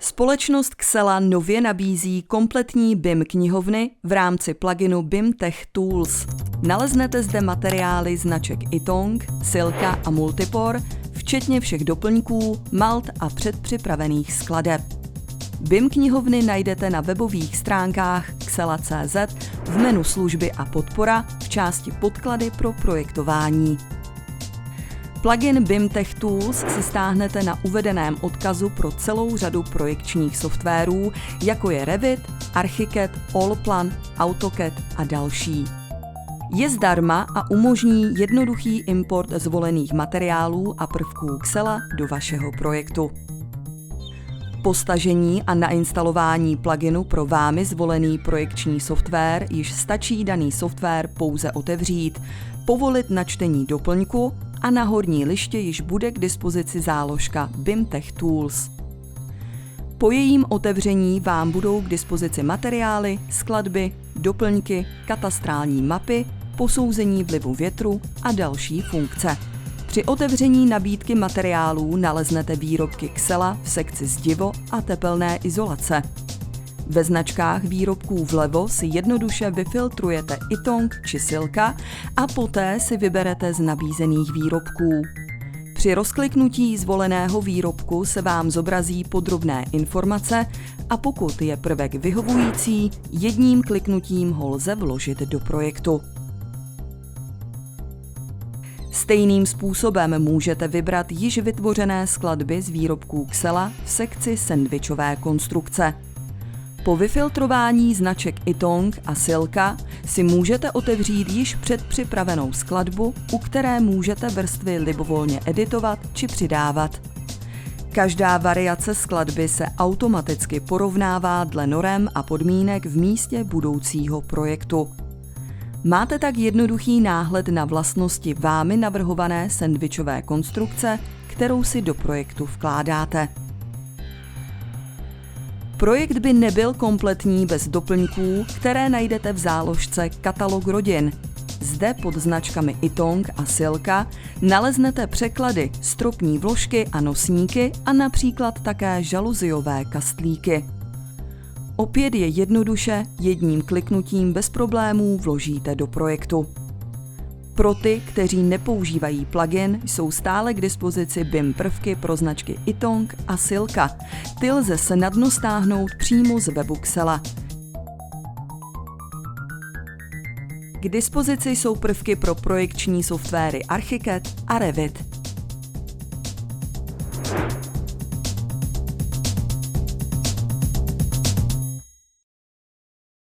Společnost Xela nově nabízí kompletní BIM knihovny v rámci pluginu BIM Tech Tools. Naleznete zde materiály značek Ytong, Silka a Multipor, včetně všech doplňků, malt a předpřipravených skladeb. BIM knihovny najdete na webových stránkách xela.cz v menu Služby a podpora v části Podklady pro projektování. Plugin BIM Tech Tools si stáhnete na uvedeném odkazu pro celou řadu projekčních softwarů, jako je Revit, Archicad, Allplan, AutoCAD a další. Je zdarma a umožní jednoduchý import zvolených materiálů a prvků Xela do vašeho projektu. Po stažení a nainstalování pluginu pro vámi zvolený projekční software již stačí daný software pouze otevřít, povolit načtení doplňku a na horní liště již bude k dispozici záložka BIM Tech Tools. Po jejím otevření vám budou k dispozici materiály, skladby, doplňky, katastrální mapy, posouzení vlivu větru a další funkce. Při otevření nabídky materiálů naleznete výrobky Xela v sekci zdivo a tepelné izolace. Ve značkách výrobků vlevo si jednoduše vyfiltrujete Ytong či Silka a poté si vyberete z nabízených výrobků. Při rozkliknutí zvoleného výrobku se vám zobrazí podrobné informace a pokud je prvek vyhovující, jedním kliknutím ho lze vložit do projektu. Stejným způsobem můžete vybrat již vytvořené skladby z výrobků Xela v sekci sendvičové konstrukce. Po vyfiltrování značek Ytong a Silka si můžete otevřít již předpřipravenou skladbu, u které můžete vrstvy libovolně editovat či přidávat. Každá variace skladby se automaticky porovnává dle norem a podmínek v místě budoucího projektu. Máte tak jednoduchý náhled na vlastnosti vámi navrhované sendvičové konstrukce, kterou si do projektu vkládáte. Projekt by nebyl kompletní bez doplňků, které najdete v záložce Katalog rodin. Zde pod značkami Ytong a Silka naleznete překlady, stropní vložky a nosníky a například také žaluziové kastlíky. Opět je jednoduše jedním kliknutím bez problémů vložíte do projektu. Pro ty, kteří nepoužívají plugin, jsou stále k dispozici BIM prvky pro značky Ytong a Silka. Ty lze snadno stáhnout přímo z webu Xela. K dispozici jsou prvky pro projekční softwary Archicad a Revit.